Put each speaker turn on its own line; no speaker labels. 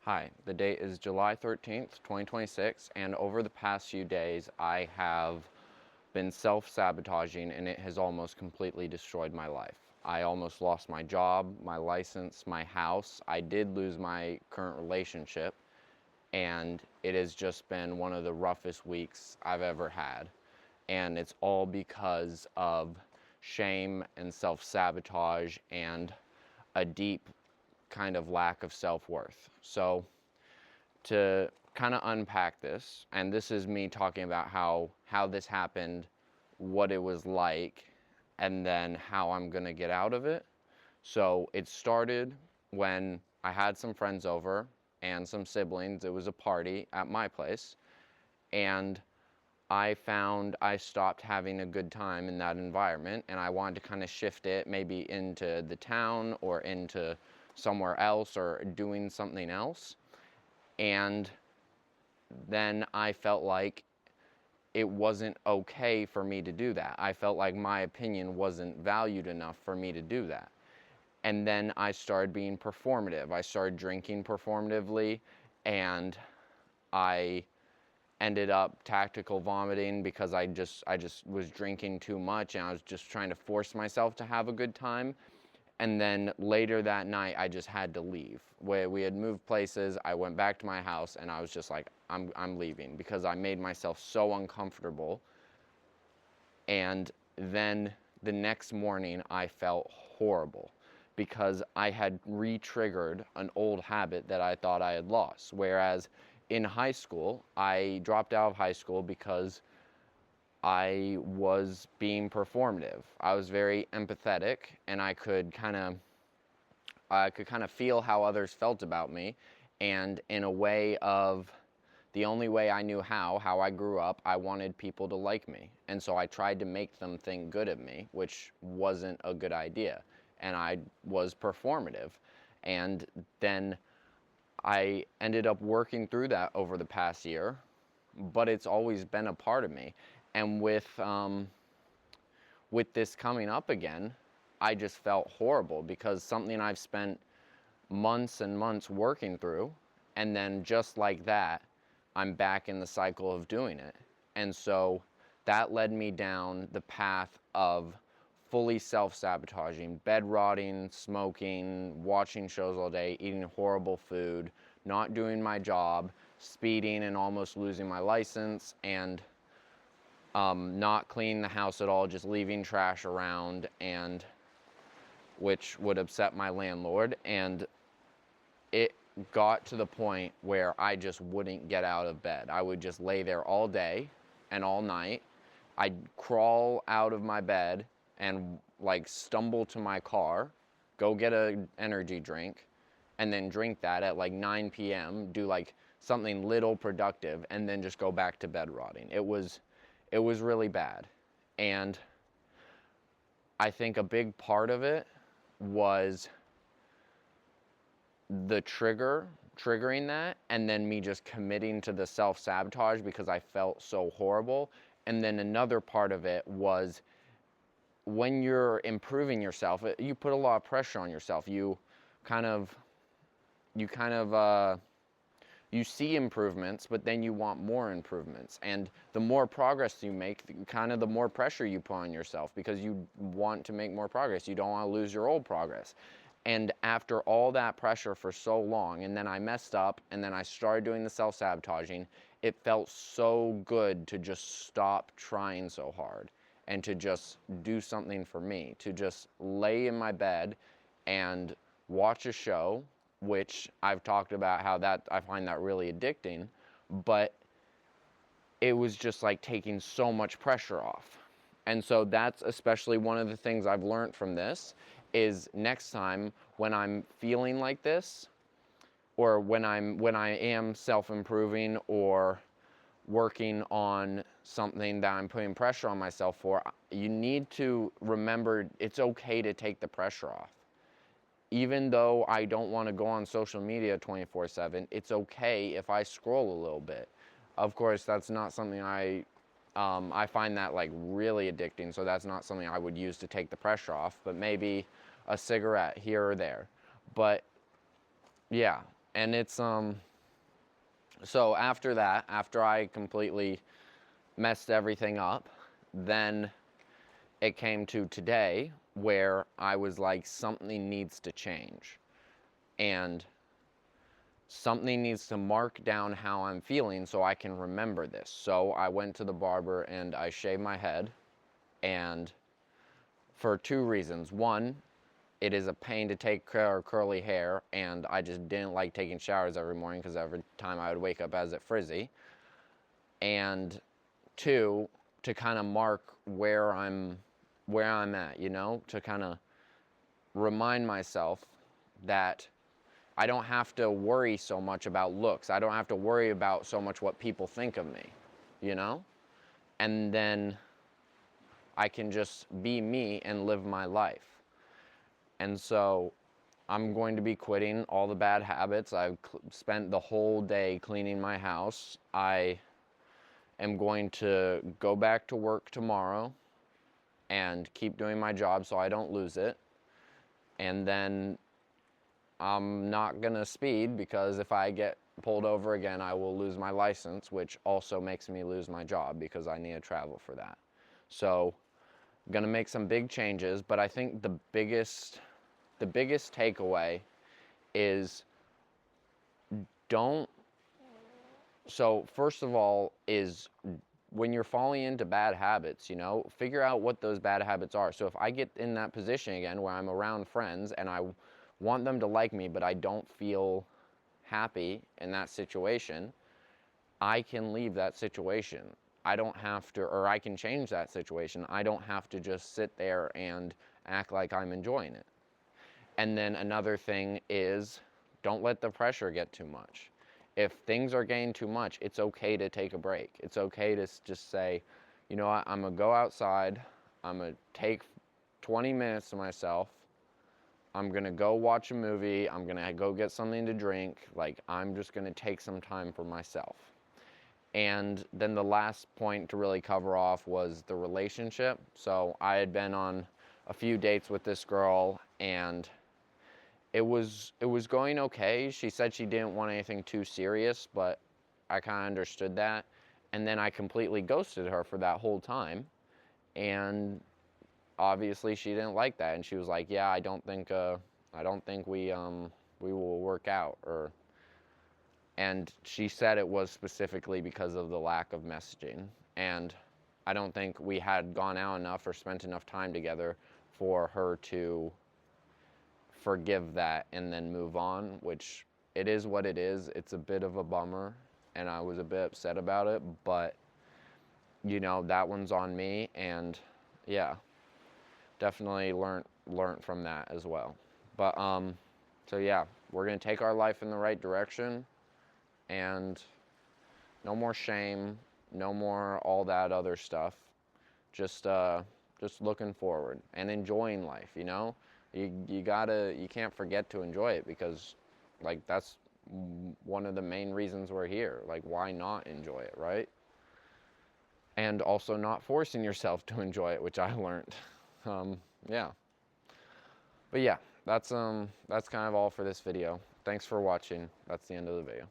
Hi, the date is July 13th, 2026, and over the past few days, I have been self-sabotaging and it has almost completely destroyed my life. I almost lost my job, my license, my house. I did lose my current relationship, and it has just been one of the roughest weeks I've ever had. And it's all because of shame and self-sabotage and a deep kind of lack of self-worth. So to kind of unpack this, and this is me talking about how this happened, what it was like, and then how I'm going to get out of it. So it started when I had some friends over and some siblings. It was a party at my place, and I found I stopped having a good time in that environment, and I wanted to kind of shift it maybe into the town or into somewhere else or doing something else. And then I felt like it wasn't okay for me to do that. I felt like my opinion wasn't valued enough for me to do that. And then I started being performative. I started drinking performatively, and I ended up tactical vomiting because I just was drinking too much, and I was just trying to force myself to have a good time. And then later that night, I just had to leave. We had moved places. I went back to my house, and I was just like, I'm leaving, because I made myself so uncomfortable. And then the next morning, I felt horrible because I had re-triggered an old habit that I thought I had lost. Whereas in high school, I dropped out of high school because I was being performative. I was very empathetic, and I could kind of feel how others felt about me, and in a way of the only way I knew how I grew up, I wanted people to like me. And so I tried to make them think good of me, which wasn't a good idea. And I was performative. And then I ended up working through that over the past year, but it's always been a part of me. And with this coming up again, I just felt horrible because something I've spent months and months working through, and then just like that, I'm back in the cycle of doing it. And so that led me down the path of fully self-sabotaging, bed rotting, smoking, watching shows all day, eating horrible food, not doing my job, speeding and almost losing my license, and not cleaning the house at all, just leaving trash around, and which would upset my landlord. And it got to the point where I just wouldn't get out of bed. I would just lay there all day and all night. I'd crawl out of my bed and like stumble to my car, go get an energy drink, and then drink that at like 9 p.m., do like something little productive, and then just go back to bed rotting. It was really bad. And I think a big part of it was the triggering that, and then me just committing to the self-sabotage because I felt so horrible. And then another part of it was when you're improving yourself, you put a lot of pressure on yourself. Kind of you kind of you see improvements, but then you want more improvements. And the more progress you make, kind of the more pressure you put on yourself because you want to make more progress. You don't want to lose your old progress. And after all that pressure for so long, and then I messed up, and then I started doing the self-sabotaging, it felt so good to just stop trying so hard and to just do something for me, to just lay in my bed and watch a show, which I've talked about how that I find that really addicting, but it was just like taking so much pressure off. And so that's especially one of the things I've learned from this is next time when I'm feeling like this, or when I am self-improving or working on something that I'm putting pressure on myself for, you need to remember it's okay to take the pressure off. Even though I don't want to go on social media 24/7, it's okay if I scroll a little bit. Of course, that's not something I find that like really addicting, so that's not something I would use to take the pressure off, but maybe a cigarette here or there. But yeah, And it's, so after that, after I completely messed everything up, then it came to today where I was like, something needs to change. And something needs to mark down how I'm feeling so I can remember this. So I went to the barber and I shaved my head, and for two reasons. One, it is a pain to take care of curly hair, and I just didn't like taking showers every morning because every time I would wake up as it frizzy. And two, to kind of mark where I'm at, you know, to kind of remind myself that I don't have to worry so much about looks. I don't have to worry about so much what people think of me, you know? And then I can just be me and live my life. And so I'm going to be quitting all the bad habits. I've spent the whole day cleaning my house. I am going to go back to work tomorrow and keep doing my job so I don't lose it. And then I'm not gonna speed, because if I get pulled over again, I will lose my license, which also makes me lose my job because I need to travel for that. So I'm gonna make some big changes, but I think the biggest takeaway is don't, so first of all is, when you're falling into bad habits, you know, figure out what those bad habits are. So if I get in that position again where I'm around friends and I want them to like me, but I don't feel happy in that situation, I can leave that situation. I don't have to, or I can change that situation. I don't have to just sit there and act like I'm enjoying it. And then another thing is, don't let the pressure get too much. If things are getting too much, it's okay to take a break. It's okay to just say, you know what, I'm gonna go outside, I'm gonna take 20 minutes to myself, I'm gonna go watch a movie, I'm gonna go get something to drink, like I'm just gonna take some time for myself. And then the last point to really cover off was the relationship. So I had been on a few dates with this girl, and it was going okay. She said she didn't want anything too serious, but I kind of understood that. And then I completely ghosted her for that whole time, and obviously she didn't like that. And she was like, "Yeah, I don't think we will work out." And she said it was specifically because of the lack of messaging. And I don't think we had gone out enough or spent enough time together for her to forgive that and then move on, which it is what it is. It's a bit of a bummer, and I was a bit upset about it, but you know, that one's on me. And yeah, definitely learned from that as well. But so yeah, we're gonna take our life in the right direction, and no more shame, no more all that other stuff. Just looking forward and enjoying life, you know? You can't forget to enjoy it, because like that's one of the main reasons we're here. Like, why not enjoy it, right? And also not forcing yourself to enjoy it, which I learned. Yeah. But yeah, that's kind of all for this video. Thanks for watching. That's the end of the video.